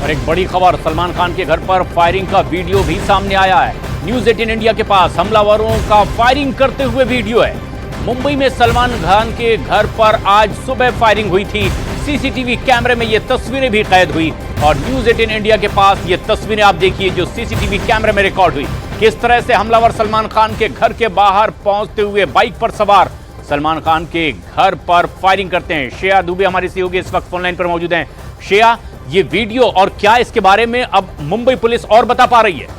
और एक बड़ी खबर, सलमान खान के घर पर फायरिंग का वीडियो भी सामने आया है। न्यूज 18 इंडिया के पास हमलावरों का फायरिंग करते हुए वीडियो है। मुंबई में सलमान खान के घर पर आज सुबह फायरिंग हुई थी। सीसीटीवी कैमरे में ये तस्वीरें भी कैद हुई और न्यूज 18 इंडिया के पास ये तस्वीरें आप देखिए जो सीसीटीवी कैमरे में रिकॉर्ड हुई। किस तरह से हमलावर सलमान खान के घर के बाहर पहुंचते हुए बाइक पर सवार सलमान खान के घर पर फायरिंग करते हैं। श्रेया दुबे हमारी सहयोगी इस वक्त फोनलाइन पर मौजूद हैं। श्रेया, ये वीडियो और क्या इसके बारे में अब मुंबई पुलिस और बता पा रही है?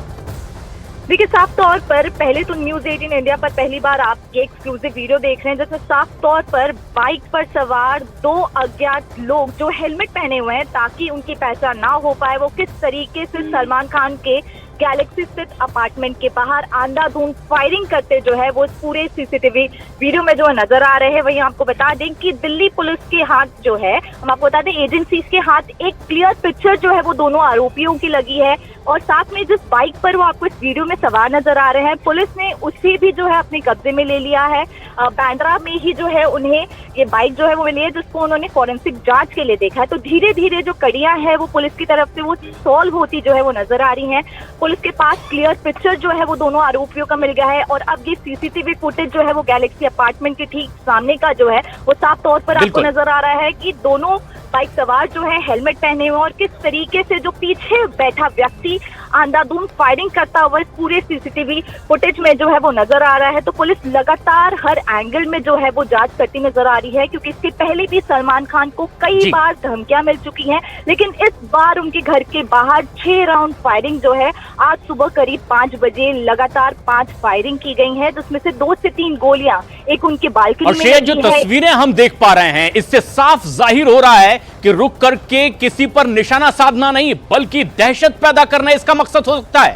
देखिए, साफ तौर पर पहले तो न्यूज 18 इंडिया पर पहली बार आप ये एक्सक्लूसिव वीडियो देख रहे हैं जिसमें साफ तौर पर बाइक पर सवार दो अज्ञात लोग जो हेलमेट पहने हुए हैं ताकि उनकी पहचान ना हो पाए, वो किस तरीके से सलमान खान के गैलेक्सी स्थित अपार्टमेंट के बाहर अंधाधुंध फायरिंग करते जो है वो इस पूरे सीसीटीवी वीडियो में जो नजर आ रहे हैं। वहीं आपको बता दें कि दिल्ली पुलिस के हाथ जो है, हम आपको बता दें एजेंसीज के हाथ एक क्लियर पिक्चर जो है वो दोनों आरोपियों की लगी है और साथ में जिस बाइक पर वो आपको इस वीडियो में सवार नजर आ रहे हैं, पुलिस ने उसे भी जो है अपने कब्जे में ले लिया है। बांद्रा में ही जो है उन्हें ये बाइक जो है वो मिली है जिसको उन्होंने फॉरेंसिक जांच के लिए देखा है। तो धीरे धीरे जो कड़ियां है वो पुलिस की तरफ से वो सॉल्व होती जो है वो नजर आ रही है। पुलिस के पास क्लियर पिक्चर जो है वो दोनों आरोपियों का मिल गया है और अब ये सीसीटीवी फुटेज जो है वो गैलेक्सी अपार्टमेंट के ठीक सामने का जो है वो साफ तौर पर आपको नजर आ रहा है कि दोनों बाइक सवार जो है हेलमेट पहने हुए और किस तरीके से जो पीछे बैठा व्यक्ति अंधाधुंध फायरिंग करता हुआ इस पूरे सीसीटीवी फुटेज में जो है वो नजर आ रहा है। तो पुलिस लगातार हर एंगल में जो है वो जांच करती नजर आ रही है क्योंकि इसके पहले भी सलमान खान को कई बार धमकियां मिल चुकी हैं, लेकिन इस बार उनके घर के बाहर 6 राउंड फायरिंग जो है आज सुबह करीब 5 बजे लगातार 5 फायरिंग की गई है, जिसमें से 2 से 3 गोलियां एक उनके बालकनी में लगी जो तस्वीरें हम देख पा रहे हैं इससे साफ जाहिर हो रहा है कि रुक करके किसी पर निशाना साधना नहीं बल्कि दहशत पैदा करना इसका मकसद हो सकता है।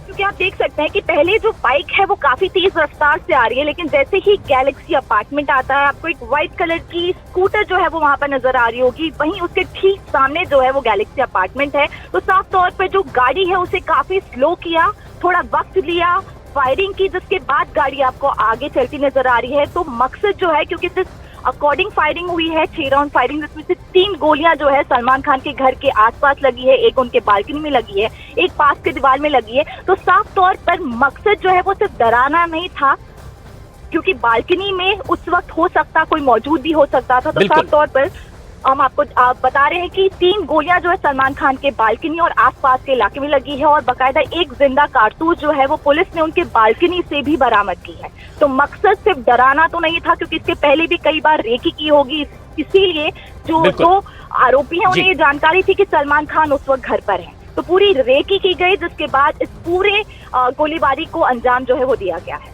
क्योंकि आप देख सकते हैं कि पहले जो बाइक है वो काफी तेज रफ्तार से आ रही है, लेकिन जैसे ही गैलेक्सी अपार्टमेंट आता है आपको एक व्हाइट कलर की स्कूटर जो है वो वहां पर नजर आ रही होगी। वहीं उसके ठीक सामने जो है वो गैलेक्सी अपार्टमेंट है। तो साफ तौर पर जो गाड़ी है उसे काफी स्लो किया, थोड़ा वक्त लिया फायरिंग की, जिसके बाद गाड़ी आपको आगे चलती नजर आ रही है। तो मकसद जो है, क्योंकि जिस अकॉर्डिंग फायरिंग हुई है 6 राउंड फायरिंग, जिसमें से 3 गोलियां जो है सलमान खान के घर के आसपास लगी है, एक उनके बालकनी में लगी है, एक पास के दीवार में लगी है। तो साफ तौर पर मकसद जो है वो सिर्फ डराना नहीं था, क्योंकि बालकनी में उस वक्त हो सकता कोई मौजूद भी हो सकता था। तो साफ तौर पर हम आपको बता रहे हैं कि 3 गोलियां जो है सलमान खान के बालकनी और आसपास के इलाके में लगी है और बाकायदा एक जिंदा कारतूस जो है वो पुलिस ने उनके बालकनी से भी बरामद की है। तो मकसद सिर्फ डराना तो नहीं था, क्योंकि इसके पहले भी कई बार रेकी की होगी, इसीलिए जो 2 आरोपी हैं उन्हें ये जानकारी थी कि सलमान खान उस वक्त घर पर है। तो पूरी रेकी की गई, जिसके बाद इस पूरे गोलीबारी को अंजाम जो है वो दिया गया है।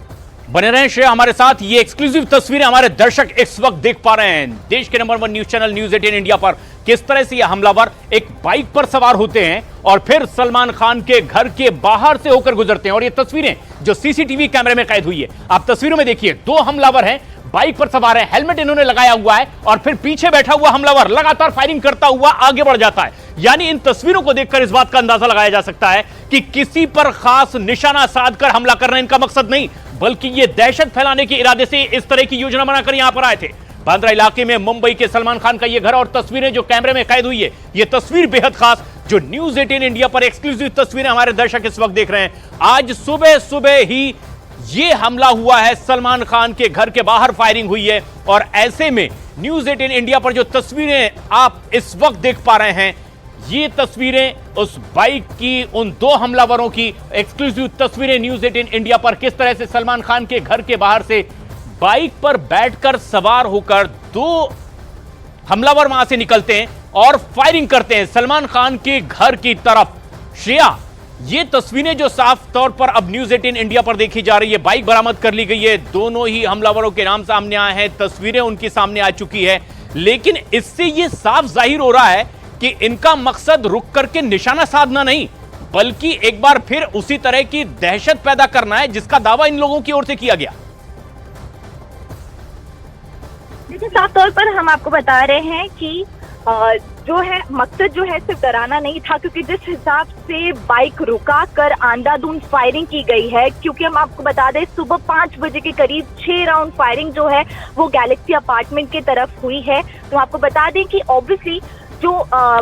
बने रहें श्रेया हमारे साथ। ये एक्सक्लूसिव तस्वीरें हमारे दर्शक इस वक्त देख पा रहे हैं देश के number 1 news channel news 18 India पर, किस तरह से ये हमलावर एक बाइक पर सवार होते हैं और फिर सलमान खान के घर के बाहर से होकर गुजरते हैं। और ये तस्वीरें जो सीसीटीवी कैमरे में कैद हुई है, आप तस्वीरों में देखिए 2 हमलावर हैं, बाइक पर सवार है, हेलमेट इन्होंने लगाया हुआ है और फिर पीछे बैठा हुआ हमलावर लगातार फायरिंग करता हुआ आगे बढ़ जाता है। यानी इन तस्वीरों को देखकर इस बात का अंदाजा लगाया जा सकता है कि किसी पर खास निशाना साधकर हमला करना इनका मकसद नहीं, बल्कि ये दहशत फैलाने के इरादे से इस तरह की योजना बनाकर यहां पर आए थे। बांद्रा इलाके में मुंबई के सलमान खान का ये घर और तस्वीरें जो कैमरे में कैद हुई है, ये तस्वीर बेहद खास जो न्यूज 18 इंडिया पर एक्सक्लूसिव तस्वीरें हमारे दर्शक इस वक्त देख रहे हैं। आज सुबह सुबह ही ये हमला हुआ है, सलमान खान के घर के बाहर फायरिंग हुई है और ऐसे में न्यूज 18 इंडिया पर जो तस्वीरें आप इस वक्त देख पा रहे हैं, ये तस्वीरें उस बाइक की, उन 2 हमलावरों की एक्सक्लूसिव तस्वीरें न्यूज 18 इंडिया पर, किस तरह से सलमान खान के घर के बाहर से बाइक पर बैठकर सवार होकर 2 हमलावर वहां से निकलते हैं और फायरिंग करते हैं सलमान खान के घर की तरफ। श्रेया, ये तस्वीरें जो साफ तौर पर अब न्यूज 18 इंडिया पर देखी जा रही है, बाइक बरामद कर ली गई है, दोनों ही हमलावरों के नाम सामने आए हैं, तस्वीरें उनकी सामने आ चुकी है, लेकिन इससे यह साफ जाहिर हो रहा है कि इनका मकसद रुक करके निशाना साधना नहीं बल्कि एक बार फिर उसी तरह की दहशत पैदा करना है जिसका दावा इन लोगों की ओर से किया गया। देखिए, साफ तौर पर हम आपको बता रहे हैं कि जो है मकसद जो है सिर्फ डराना नहीं था, क्योंकि जिस हिसाब से बाइक रुका कर अंधाधुंध फायरिंग की गई है, क्योंकि हम आपको बता दें सुबह 5 बजे के करीब 6 राउंड फायरिंग जो है वो गैलेक्सी अपार्टमेंट की तरफ हुई है। तो आपको बता दें कि ऑब्वियसली जो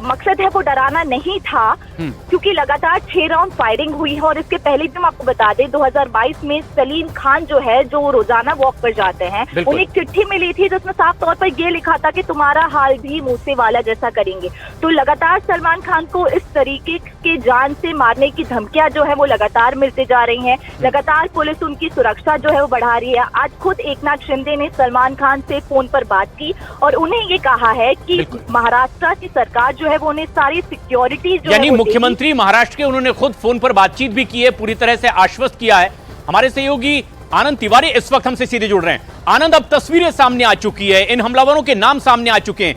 मकसद है वो डराना नहीं था, क्योंकि लगातार 6 राउंड फायरिंग हुई है। और इसके पहले भी हम आपको बता दें 2022 में सलीम खान जो है, जो रोजाना वॉक पर जाते हैं, उन्हें एक चिट्ठी मिली थी जिसमें साफ तौर पर ये लिखा था कि तुम्हारा हाल भी मूसे वाला जैसा करेंगे। तो लगातार सलमान खान को इस तरीके के जान से मारने की धमकियां जो है वो लगातार मिलते जा रही हैं। लगातार पुलिस उनकी सुरक्षा जो है वो बढ़ा रही है। आज खुद एकनाथ शिंदे ने सलमान खान से फोन पर बात की और उन्हें ये कहा है कि महाराष्ट्र की सरकार जो है वो उन्हें सारी सिक्योरिटी जो यानी मुख्यमंत्री महाराष्ट्र के उन्होंने खुद फोन पर बातचीत भी की है, पूरी तरह से आश्वस्त किया है। हमारे सहयोगी आनंद तिवारी इस वक्त हमसे सीधे जुड़ रहे हैं। आनंद, अब तस्वीरें सामने आ चुकी है, इन हमलावरों के नाम सामने आ चुके हैं,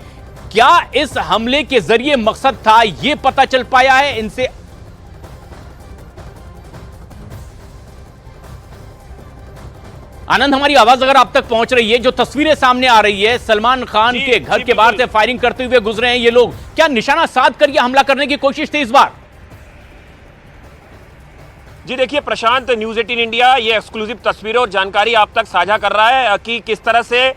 क्या इस हमले के जरिए मकसद था यह पता चल पाया है इनसे? आनंद, हमारी आवाज अगर आप तक पहुंच रही है, जो तस्वीरें सामने आ रही है, सलमान खान के घर के बाहर से फायरिंग करते हुए गुजरे हैं ये लोग, क्या निशाना साध कर यह हमला करने की कोशिश थी इस बार? जी देखिए प्रशांत, न्यूज़ 18 इंडिया ये एक्सक्लूसिव तस्वीरें और जानकारी आप तक साझा कर रहा है कि किस तरह से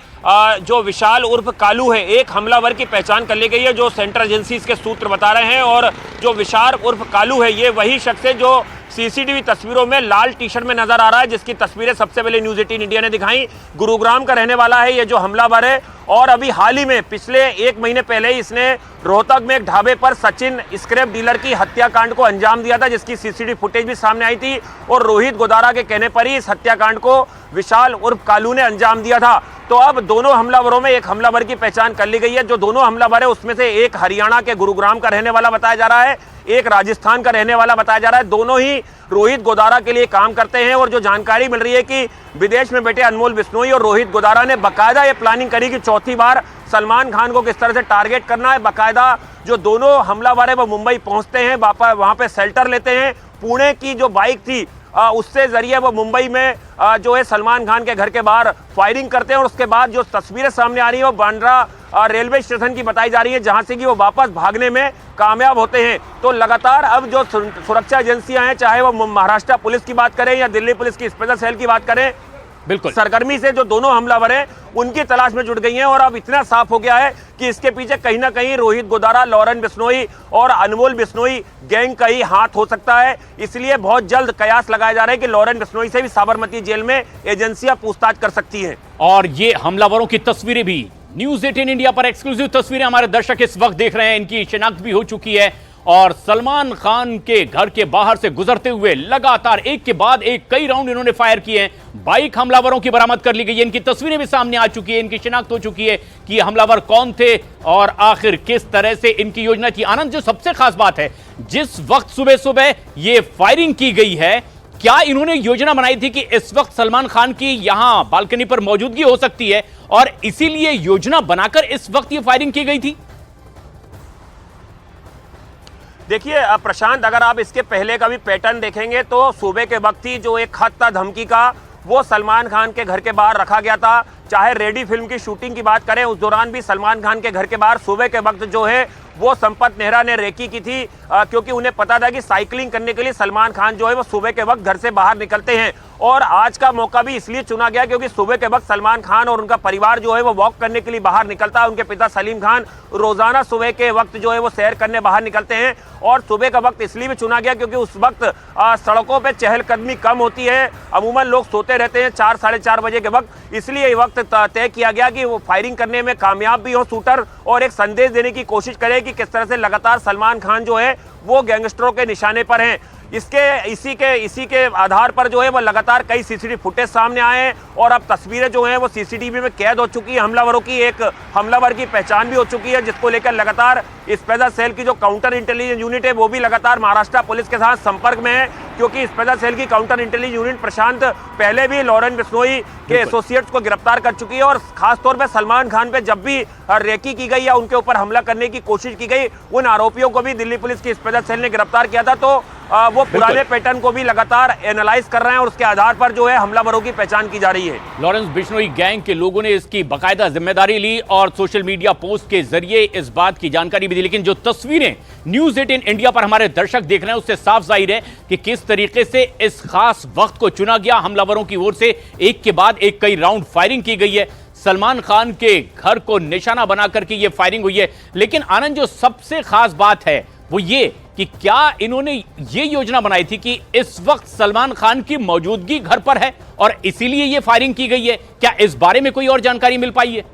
जो विशाल उर्फ कालू है, एक हमलावर की पहचान कर ली गई है, जो सेंट्रल एजेंसीज के सूत्र बता रहे हैं। और जो विशाल उर्फ कालू है, ये वही शख्स है जो सीसीटीवी तस्वीरों में लाल टी शर्ट में नजर आ रहा है, जिसकी तस्वीरें सबसे पहले न्यूज़ 18 इंडिया ने दिखाई। गुरुग्राम का रहने वाला है ये जो हमलावर है, और अभी हाल ही में पिछले 1 महीने पहले ही इसने रोहतक में एक ढाबे पर सचिन स्क्रैप डीलर की हत्याकांड को अंजाम दिया था, जिसकी सीसीटीवी फुटेज भी सामने आई थी। और रोहित गोदारा के कहने पर ही इस हत्याकांड को विशाल उर्फ कालू ने अंजाम दिया था। तो अब दोनों हमलावरों में एक हमलावर की पहचान कर ली गई है। जो दोनों हमलावर है उसमें से एक हरियाणा के गुरुग्राम का रहने वाला बताया जा रहा है, एक राजस्थान का रहने वाला बताया जा रहा है। दोनों ही रोहित गोदारा के लिए काम करते हैं। और जो जानकारी मिल रही है कि विदेश में बैठे अनमोल बिश्नोई और रोहित गोदारा ने बाकायदा ये प्लानिंग करी कि चौथी बार सलमान खान को किस तरह से टारगेट करना है। बाकायदा जो दोनों हमलावर है वो मुंबई पहुंचते हैं, वहां पे शेल्टर लेते हैं। पुणे की जो बाइक थी उससे जरिए वो मुंबई में जो है सलमान खान के घर के बाहर फायरिंग करते हैं। और उसके बाद जो तस्वीरें सामने आ रही है वो बांद्रा रेलवे स्टेशन की बताई जा रही है, जहां से कि वो वापस भागने में कामयाब होते हैं। तो लगातार अब जो सुरक्षा एजेंसियां हैं, चाहे वो महाराष्ट्र पुलिस की बात करें या दिल्ली पुलिस की स्पेशल सेल की बात करें, बिल्कुल सरगर्मी से जो दोनों हमलावर हैं उनकी तलाश में जुट गई हैं। और अब इतना साफ हो गया है कि इसके पीछे कहीं ना कहीं रोहित गोदारा, लॉरेन बिश्नोई और अनमोल बिश्नोई गैंग का ही हाथ हो सकता है। इसलिए बहुत जल्द कयास लगाया जा रहा है कि लॉरेन बिश्नोई से भी साबरमती जेल में एजेंसियां पूछताछ कर सकती हैं। और ये हमलावरों की तस्वीरें भी न्यूज़ 18 इंडिया पर एक्सक्लूसिव तस्वीरें हमारे दर्शक इस वक्त देख रहे हैं, इनकी शिनाख्त भी हो चुकी है। और सलमान खान के घर के बाहर से गुजरते हुए लगातार एक के बाद एक कई राउंड इन्होंने फायर किए हैं। बाइक हमलावरों की बरामद कर ली गई है, इनकी तस्वीरें भी सामने आ चुकी है, इनकी शिनाख्त हो चुकी है कि ये हमलावर कौन थे और आखिर किस तरह से इनकी योजना थी। आनंद, जो सबसे खास बात है, जिस वक्त सुबह सुबह ये फायरिंग की गई है, क्या इन्होंने योजना बनाई थी कि इस वक्त सलमान खान की यहां बालकनी पर मौजूदगी हो सकती है और इसीलिए योजना बनाकर इस वक्त ये फायरिंग की गई थी? देखिए प्रशांत, अगर आप इसके पहले का भी पैटर्न देखेंगे तो सुबह के वक्त ही जो एक खत था धमकी का, वो सलमान खान के घर के बाहर रखा गया था। चाहे रेडी फिल्म की शूटिंग की बात करें, उस दौरान भी सलमान खान के घर के बाहर सुबह के वक्त जो है वो संपत नेहरा ने रेकी की थी, क्योंकि उन्हें पता था कि साइकिलिंग करने के लिए सलमान खान जो है वो सुबह के वक्त घर से बाहर निकलते हैं। और आज का मौका भी इसलिए चुना गया क्योंकि सुबह के वक्त सलमान खान और उनका परिवार जो है वो वॉक करने के लिए बाहर निकलता है। उनके पिता सलीम खान रोजाना सुबह के वक्त जो है वो सैर करने बाहर निकलते हैं। और सुबह का वक्त इसलिए भी चुना गया क्योंकि उस वक्त सड़कों पे चहलकदमी कम होती है, अमूमन लोग सोते रहते हैं 4 साढ़े 4 बजे के वक्त। इसलिए ये वक्त तय किया गया कि वो फायरिंग करने में कामयाब भी हो शूटर और एक संदेश देने की कोशिश करे कि किस तरह से लगातार सलमान खान जो है वो गैंगस्टरों के निशाने पर हैं। इसी के आधार पर जो है वो लगातार कई सीसीटीवी फुटेज सामने आए हैं और अब तस्वीरें जो हैं वो सीसीटीवी में कैद हो चुकी है। हमलावरों की एक हमलावर की पहचान भी हो चुकी है, जिसको लेकर लगातार स्पेशल सेल की जो काउंटर इंटेलिजेंस यूनिट है वो भी लगातार महाराष्ट्र पुलिस के साथ संपर्क में है, क्योंकि स्पेशल सेल की काउंटर इंटेलिजेंस यूनिट प्रशांत पहले भी लॉरेन बिश्नोई के एसोसिएट्स को गिरफ्तार कर चुकी है। और खासतौर पर सलमान खान पे जब भी रेकी की गई या उनके ऊपर हमला करने की कोशिश की गई, उन आरोपियों को भी दिल्ली पुलिस की स्पेशल सेल ने गिरफ्तार किया था। तो वो पुराने पैटर्न को भी लगातार एनालाइज कर रहे हैं और उसके आधार पर जो है हमलावरों की पहचान की जा रही है। लॉरेंस बिश्नोई गैंग के लोगों ने इसकी बाकायदा जिम्मेदारी ली और सोशल मीडिया पोस्ट के जरिए इस बात की जानकारी भी दी। लेकिन जो तस्वीरें न्यूज़ 18 इंडिया पर हमारे दर्शक देख रहे हैं उससे साफ जाहिर है कि किस तरीके से इस खास वक्त को चुना गया। हमलावरों की ओर से एक के बाद एक कई राउंड फायरिंग की गई है। सलमान खान के घर को निशाना बना करके ये फायरिंग हुई है। लेकिन आनंद, जो सबसे खास बात है वो ये कि क्या इन्होंने ये योजना बनाई थी कि इस वक्त सलमान खान की मौजूदगी घर पर है और इसीलिए ये फायरिंग की गई है? क्या इस बारे में कोई और जानकारी मिल पाई है?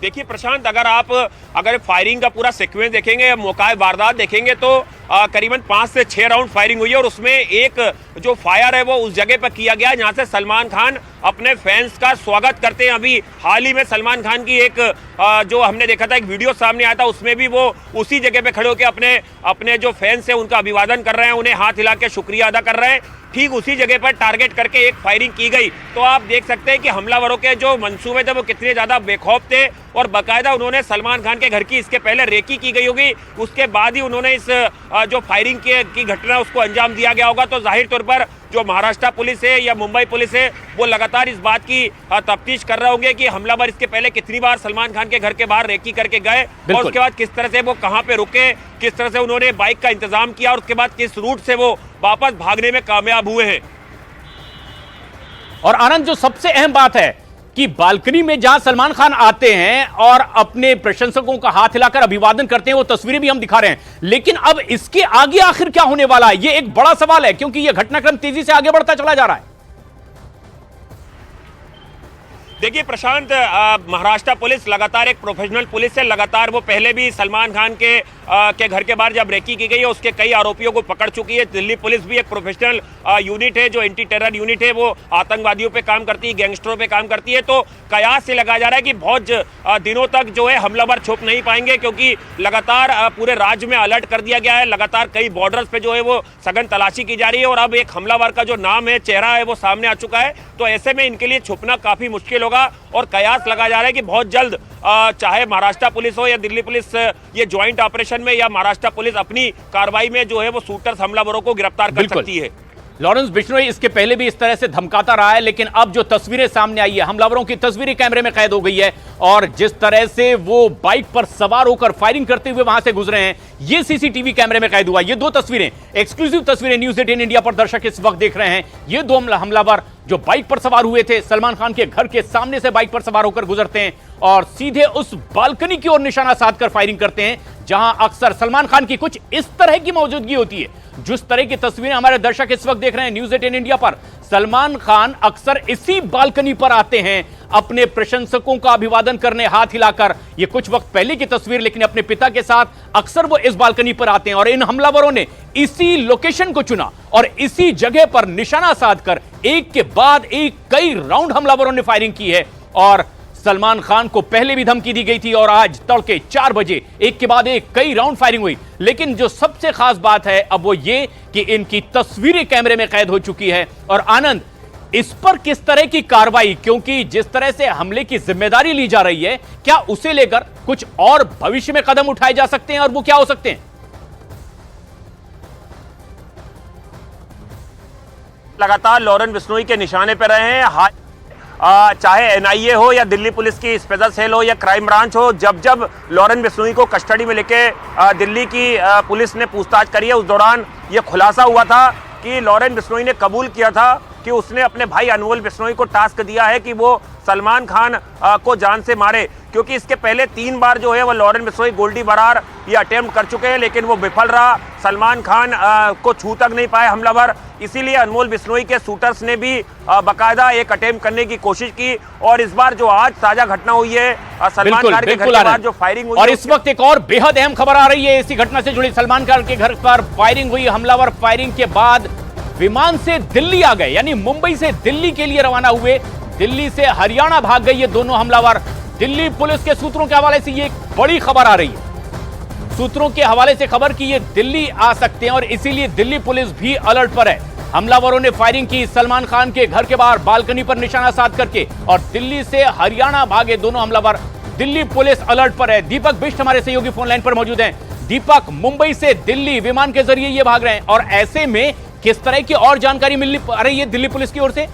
देखिए प्रशांत, अगर फायरिंग का पूरा सीक्वेंस देखेंगे या मौका वारदात देखेंगे तो करीबन 5 से 6 राउंड फायरिंग हुई है और उसमें एक जो फायर है वो उस जगह पर किया गया जहां से सलमान खान अपने फैंस का स्वागत करते हैं। अभी हाल ही में सलमान खान की एक जो हमने देखा था, एक वीडियो सामने आया था, उसमें भी वो उसी जगह पे खड़े होकर अपने जो फैंस है उनका अभिवादन कर रहे हैं, उन्हें हाथ हिला के शुक्रिया अदा कर रहे हैं। ठीक उसी जगह पर टारगेट करके एक फायरिंग की गई। तो आप देख सकते हैं कि हमलावरों के जो मंसूबे थे वो कितने ज्यादा बेखौफ थे और बाकायदा उन्होंने सलमान खान के घर की इसके पहले रेकी की गई होगी, उसके बाद ही उन्होंने इस जो फायरिंग की घटना उसको अंजाम दिया गया होगा। तो जाहिर तौर पर जो महाराष्ट्र पुलिस है या मुंबई पुलिस है वो लगातार इस बात की तफ्तीश कर रहे होंगे कि हमलावर इसके पहले कितनी बार सलमान खान के घर के बाहर रेकी करके गए और उसके बाद किस तरह से वो कहां पे रुके, किस तरह से उन्होंने बाइक का इंतजाम किया और उसके बाद किस रूट से वो वापस भागने में कामयाब हुए हैं। और आनंद, जो सबसे अहम बात है कि बालकनी में जहां सलमान खान आते हैं और अपने प्रशंसकों का हाथ हिलाकर अभिवादन करते हैं, वो तस्वीरें भी हम दिखा रहे हैं। लेकिन अब इसके आगे आखिर क्या होने वाला है, ये एक बड़ा सवाल है, क्योंकि यह घटनाक्रम तेजी से आगे बढ़ता चला जा रहा है। देखिए प्रशांत, महाराष्ट्र पुलिस लगातार एक प्रोफेशनल पुलिस है। लगातार वो पहले भी सलमान खान के घर के बाहर जब रेकी की गई है उसके कई आरोपियों को पकड़ चुकी है। दिल्ली पुलिस भी एक प्रोफेशनल यूनिट है, जो एंटी टेरर यूनिट है, वो आतंकवादियों पे काम करती है, गैंगस्टरों पे काम करती है। तो कयास से लगाया जा रहा है कि बहुत दिनों तक जो है हमलावर छुप नहीं पाएंगे, क्योंकि लगातार पूरे राज्य में अलर्ट कर दिया गया है। लगातार कई बॉर्डर्स पे जो है वो सघन तलाशी की जा रही है और अब एक हमलावर का जो नाम है, चेहरा है, वो सामने आ चुका है। तो ऐसे में इनके लिए छुपना काफी मुश्किल होगा और कयास लगाया जा रहा है कि बहुत जल्द चाहे महाराष्ट्र पुलिस हो या दिल्ली पुलिस, ये ज्वाइंट ऑपरेशन में या महाराष्ट्र पुलिस अपनी कार्रवाई में जो है वो शूटर्स हमलावरों को गिरफ्तार कर सकती है। लॉरेंस बिश्नोई इसके पहले भी इस तरह से धमकाता रहा है, लेकिन अब जो तस्वीरें सामने आई है, हमलावरों की तस्वीरें कैमरे में कैद हो गई है और जिस तरह से वो बाइक पर सवार होकर फायरिंग करते हुए वहां से गुजरे हैं, ये सीसीटीवी कैमरे में कैद हुआ। ये दो तस्वीरें, एक्सक्लूसिव तस्वीरें न्यूज़ 18 इंडिया पर दर्शक इस वक्त देख रहे हैं। ये दो हमलावर जो बाइक पर सवार हुए थे, सलमान खान के घर के सामने से बाइक पर सवार होकर गुजरते हैं और सीधे उस बालकनी की ओर निशाना साधकर फायरिंग करते हैं, जहां अक्सर सलमान खान की कुछ इस तरह की मौजूदगी होती है। जिस तरह की तस्वीरें हमारे दर्शक इस वक्त देख रहे हैं न्यूज़ 18 इंडिया पर, सलमान खान अक्सर इसी बालकनी पर आते हैं अपने प्रशंसकों का अभिवादन करने, हाथ हिलाकर। ये कुछ वक्त पहले की तस्वीर, लेकिन अपने पिता के साथ अक्सर वो इस बालकनी पर आते हैं और इन हमलावरों ने इसी लोकेशन को चुना और इसी जगह पर निशाना साधकर एक के बाद एक कई राउंड हमलावरों ने फायरिंग की है। और सलमान खान को पहले भी धमकी दी गई थी और आज तड़के 4 बजे एक के बाद एक कई राउंड फायरिंग हुई। लेकिन जो सबसे खास बात है अब वो ये कि इनकी तस्वीरें कैमरे में कैद हो चुकी है। और आनंद, इस पर किस तरह की कार्रवाई, क्योंकि जिस तरह से हमले की जिम्मेदारी ली जा रही है, क्या उसे लेकर कुछ और भविष्य में कदम उठाए जा सकते हैं और वो क्या हो सकते हैं? लगातार लॉरेंस बिश्नोई के निशाने पर रहे हैं, चाहे एनआईए हो या दिल्ली पुलिस की स्पेशल सेल हो या क्राइम ब्रांच हो। जब जब लॉरेंस बिश्नोई को कस्टडी में लेके दिल्ली की पुलिस ने पूछताछ करी है, उस दौरान ये खुलासा हुआ था कि लॉरेंस बिश्नोई ने कबूल किया था कि उसने अपने भाई अनमोल बिश्नोई को टास्क दिया है कि वो सलमान खान को जान से मारे, क्योंकि इसके पहले 3 बार जो है वो लॉरेंस बिश्नोई गोल्डी बरार ये अटेम्प्ट कर चुके हैं, लेकिन वो विफल रहा। सलमान खान को छू तक नहीं पाए हमलावर, इसीलिए अनमोल बिश्नोई के शूटर्स ने भी बाकायदा एक अटेम्प्ट करने की कोशिश की। और इस बार जो आज ताजा घटना हुई है सलमान खान के घर के बाद जो फायरिंग हुई, और इस वक्त एक और बेहद अहम खबर आ रही है इसी घटना से जुड़ी। सलमान खान के घर पर फायरिंग हुई, हमलावर फायरिंग के बाद विमान से दिल्ली आ गए, यानी मुंबई से दिल्ली के लिए रवाना हुए। दिल्ली से हरियाणा भाग गए ये दोनों हमलावर। दिल्ली पुलिस के सूत्रों के हवाले से ये एक बड़ी खबर आ रही है, सूत्रों के हवाले से खबर कि ये दिल्ली आ सकते हैं और इसीलिए दिल्ली पुलिस भी अलर्ट पर है। हमलावरों ने फायरिंग की सलमान खान के घर के बाहर बालकनी पर निशाना साध करके और दिल्ली से हरियाणा भागे दोनों हमलावर। दिल्ली पुलिस अलर्ट पर है। दीपक बिष्ट हमारे सहयोगी फोन लाइन पर मौजूद हैं। दीपक, मुंबई से दिल्ली विमान के जरिए ये भाग रहे हैं और ऐसे में किस तरह की और जानकारी मिल रही है दिल्ली पुलिस की ओर से?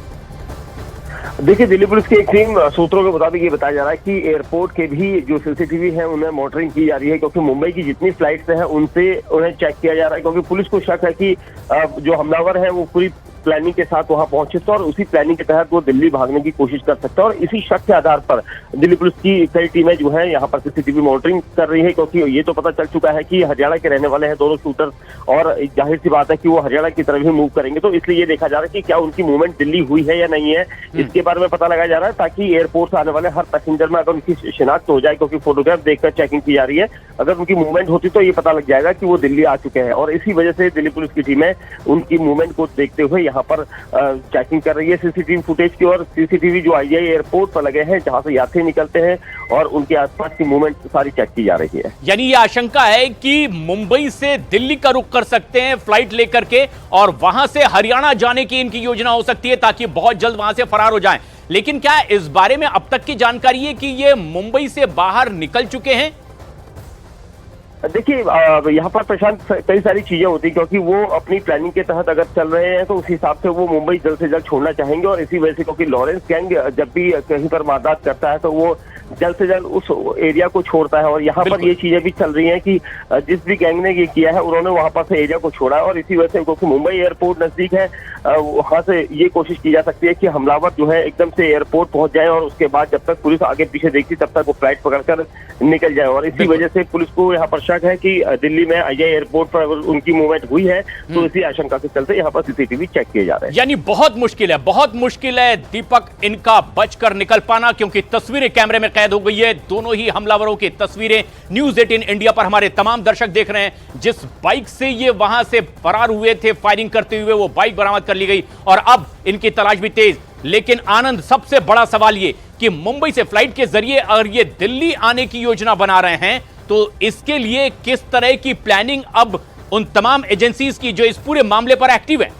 देखिए, दिल्ली पुलिस की एक टीम सूत्रों के मुताबिक ये बताया जा रहा है कि एयरपोर्ट के भी जो सीसीटीवी है उन्हें मॉनिटरिंग की जा रही है, क्योंकि मुंबई की जितनी फ्लाइट्स हैं उनसे उन्हें चेक किया जा रहा है, क्योंकि पुलिस को शक है कि जो हमलावर है वो पूरी प्लानिंग के साथ वहां पहुंचे थे और उसी प्लानिंग के तहत वो दिल्ली भागने की कोशिश कर सकते हैं। और इसी शक के आधार पर दिल्ली पुलिस की कई टीमें जो है यहाँ पर सीसीटीवी मॉनिटरिंग कर रही है, क्योंकि ये तो पता चल चुका है कि हरियाणा के रहने वाले हैं दोनों शूटर, और जाहिर सी बात है कि वो हरियाणा की तरफ ही मूव करेंगे। तो इसलिए ये देखा जा रहा है कि क्या उनकी मूवमेंट दिल्ली हुई है या नहीं है, इसके बारे में पता लगाया जा रहा है, ताकि एयरपोर्ट से आने वाले हर पैसेंजर में अगर उनकी शिनाख्त हो जाए, क्योंकि फोटोग्राफ देखकर चेकिंग की जा रही है, अगर उनकी मूवमेंट होती तो ये पता लग जाएगा कि वो दिल्ली आ चुके हैं। और इसी वजह से दिल्ली पुलिस की टीमें उनकी मूवमेंट को देखते हुए यहाँ पर चेकिंग कर रही है सीसीटीवी फुटेज की। और सीसीटीवी जो IGI एयरपोर्ट पर लगे हैं, जहां से यात्री निकलते हैं, और उनके आसपास की मूवमेंट सारी चेक की जा रही है। यानी ये आशंका है कि मुंबई से दिल्ली का रुख कर सकते हैं फ्लाइट लेकर के, और वहां से हरियाणा जाने की इनकी योजना हो सकती है ताकि बहुत जल्द वहां से फरार हो जाएं। लेकिन क्या इस बारे में अब तक की जानकारी है कि ये मुंबई से बाहर निकल चुके हैं? देखिए, यहाँ पर प्रशांत कई सारी चीजें होती, क्योंकि वो अपनी प्लानिंग के तहत अगर चल रहे हैं तो उस हिसाब से वो मुंबई जल्द से जल्द छोड़ना चाहेंगे। और इसी वजह से, क्योंकि लॉरेंस गैंग जब भी कहीं पर वारदात करता है तो वो जल्द से जल्द उस एरिया को छोड़ता है। और यहाँ पर ये चीजें भी चल रही हैं कि जिस भी गैंग ने ये किया है उन्होंने वहां पर से एरिया को छोड़ा है। और इसी वजह से, क्योंकि मुंबई एयरपोर्ट नजदीक है, वहां से ये कोशिश की जा सकती है कि हमलावर जो है एकदम से एयरपोर्ट पहुंच जाए, और उसके बाद जब तक पुलिस आगे पीछे देखती तब तक वो फ्लाइट पकड़कर निकल जाए। और इसी वजह से पुलिस को यहाँ पर शक है कि दिल्ली में IGI एयरपोर्ट पर अगर उनकी मूवमेंट हुई है तो इसी आशंका के चलते यहाँ पर सीसीटीवी चेक किए जा रहे हैं। यानी बहुत मुश्किल है दीपक इनका बचकर निकल पाना, क्योंकि तस्वीरें कैमरे में कैद हो गई है। दोनों ही हमलावरों की तस्वीरें न्यूज 18 इंडिया पर हमारे तमाम दर्शक देख रहे हैं। जिस बाइक से ये वहां से फरार हुए थे फायरिंग करते हुए, वो बाइक बरामद कर ली गई और अब इनकी तलाश भी तेज। लेकिन आनंद, सबसे बड़ा सवाल ये कि मुंबई से फ्लाइट के जरिए अगर ये दिल्ली आने की योजना बना रहे हैं तो इसके लिए किस तरह की प्लानिंग अब उन तमाम एजेंसीज की जो इस पूरे मामले पर एक्टिव है?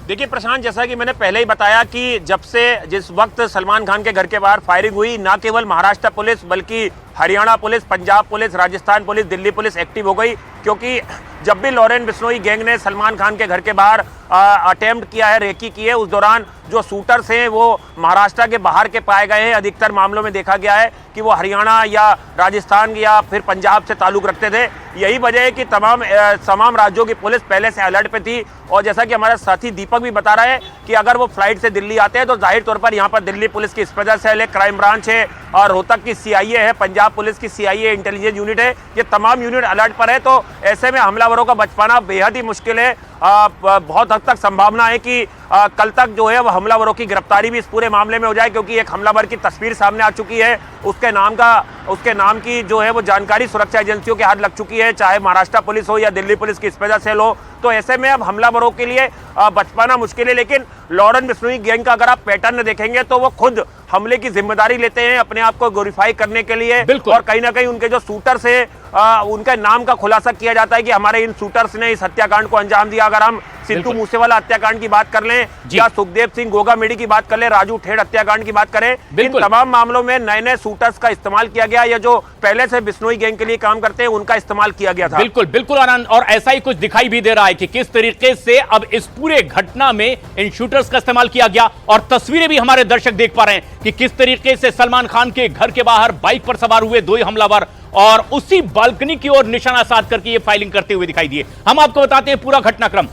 देखिए प्रशांत, जैसा कि मैंने पहले ही बताया कि जब से जिस वक्त सलमान खान के घर के बाहर फायरिंग हुई, ना केवल महाराष्ट्र पुलिस बल्कि Haryana police, Punjab police, Rajasthan police, Delhi police active हो गई। क्योंकि जब भी लॉरेंस बिश्नोई गैंग ने सलमान खान के घर के बाहर अटेम्प्ट किया है, रेकी की है, उस दौरान जो शूटर्स हैं वो महाराष्ट्र के बाहर के पाए गए हैं। अधिकतर मामलों में देखा गया है कि वो हरियाणा या राजस्थान या फिर पंजाब से ताल्लुक रखते थे। यही वजह है कि तमाम राज्यों की पुलिस पहले से अलर्ट पे थी। और जैसा कि हमारा साथी दीपक भी बता रहा है कि अगर वो फ्लाइट से दिल्ली आते हैं तो जाहिर तौर पर यहाँ पर दिल्ली पुलिस की स्पेशल सेल है, क्राइम ब्रांच है, और रोहतक की CIA है, पंजाब पुलिस की CIA इंटेलिजेंस यूनिट है, ये तमाम यूनिट अलर्ट पर है। तो ऐसे में हमलावरों का बच पाना बेहद ही मुश्किल है। बहुत हद तक संभावना है कि कल तक जो है वो हमलावरों की गिरफ्तारी भी इस पूरे मामले में हो जाए, क्योंकि एक हमलावर की तस्वीर सामने आ चुकी है। उसके नाम की जो है वो जानकारी सुरक्षा एजेंसियों के हाथ लग चुकी है, चाहे महाराष्ट्र पुलिस हो या दिल्ली पुलिस की स्पेशल सेल हो। तो ऐसे में अब हमलावरों के लिए बच पाना मुश्किल है। लेकिन लॉरेंस बिश्नोई गैंग का अगर आप पैटर्न देखेंगे तो वो खुद हमले की जिम्मेदारी लेते हैं अपने आप को ग्लोरीफाई करने के लिए। और कहीं ना कहीं उनके जो शूटर्स हैं उनके नाम का खुलासा किया जाता है कि हमारे इन शूटर्स ने इस हत्याकांड को अंजाम दिया। अगर हम सिद्धू मूसेवाला हत्याकांड की बात कर लें या सुखदेव सिंह गोगामेडी की बात कर लें, राजू ठेड़ हत्याकांड की बात करें, इन तमाम मामलों में नए शूटर्स का इस्तेमाल किया गया, या जो पहले से बिश्नोई गैंग के लिए काम करते हैं उनका इस्तेमाल किया गया था। बिल्कुल आनंद, और ऐसा ही कुछ दिखाई भी दे रहा है कि किस तरीके से अब इस पूरे घटना में इन शूटर्स का इस्तेमाल किया गया। और तस्वीरें भी हमारे दर्शक देख पा रहे हैं कि किस तरीके से सलमान खान के घर के बाहर बाइक पर सवार हुए दो हमलावर और उसी बालकनी की ओर निशाना साध करके ये फायरिंग करते हुए दिखाई दिए। हम आपको बताते हैं पूरा घटनाक्रम।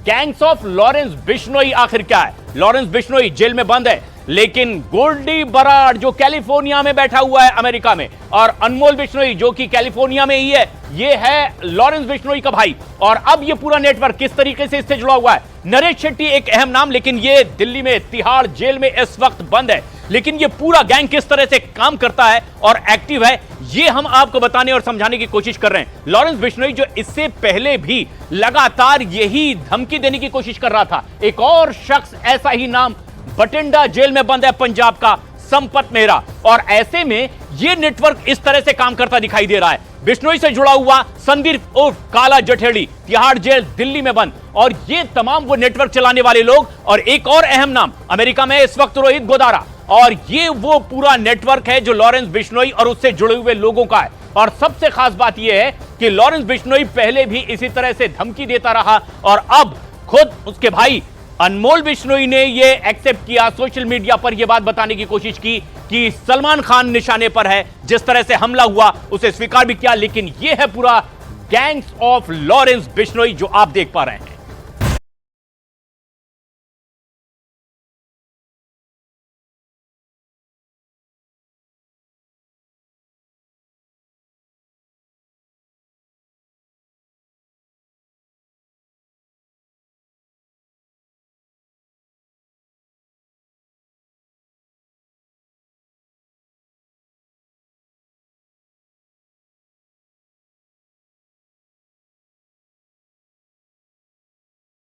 गैंग्स ऑफ लॉरेंस बिश्नोई आखिर क्या है? लॉरेंस बिश्नोई जेल में बंद है, लेकिन गोल्डी बराड़ जो कैलिफोर्निया में बैठा हुआ है अमेरिका में, और अनमोल बिश्नोई जो कि कैलिफोर्निया में ही है, ये है लॉरेंस बिश्नोई का भाई। और अब ये पूरा नेटवर्क किस तरीके से इससे जुड़ा हुआ है? नरेश शेट्टी एक अहम नाम, लेकिन ये दिल्ली में तिहाड़ जेल में इस वक्त बंद है। लेकिन ये पूरा गैंग किस तरह से काम करता है और एक्टिव है, ये हम आपको बताने और समझाने की कोशिश कर रहे हैं। लॉरेंस बिश्नोई जो इससे पहले भी लगातार यही धमकी देने की कोशिश कर रहा था। एक और शख्स ऐसा ही नाम बठिंडा जेल में बंद है, पंजाब का संपत मेहरा। और ऐसे में यह नेटवर्क इस तरह से काम करता दिखाई दे रहा है। बिश्नोई से जुड़ा हुआ संदीप उर्फ काला जठेड़ी तिहाड़ जेल दिल्ली में बंद, और ये तमाम वो नेटवर्क चलाने वाले लोग। और एक और अहम नाम अमेरिका में इस वक्त रोहित गोदारा, और ये वो पूरा नेटवर्क है जो लॉरेंस बिश्नोई और उससे जुड़े हुए लोगों का है। और सबसे खास बात यह है कि लॉरेंस बिश्नोई पहले भी इसी तरह से धमकी देता रहा, और अब खुद उसके भाई अनमोल बिश्नोई ने यह एक्सेप्ट किया, सोशल मीडिया पर यह बात बताने की कोशिश की कि सलमान खान निशाने पर है। जिस तरह से हमला हुआ उसे स्वीकार भी किया, लेकिन यह है पूरा गैंग्स ऑफ लॉरेंस बिश्नोई जो आप देख पा रहे हैं।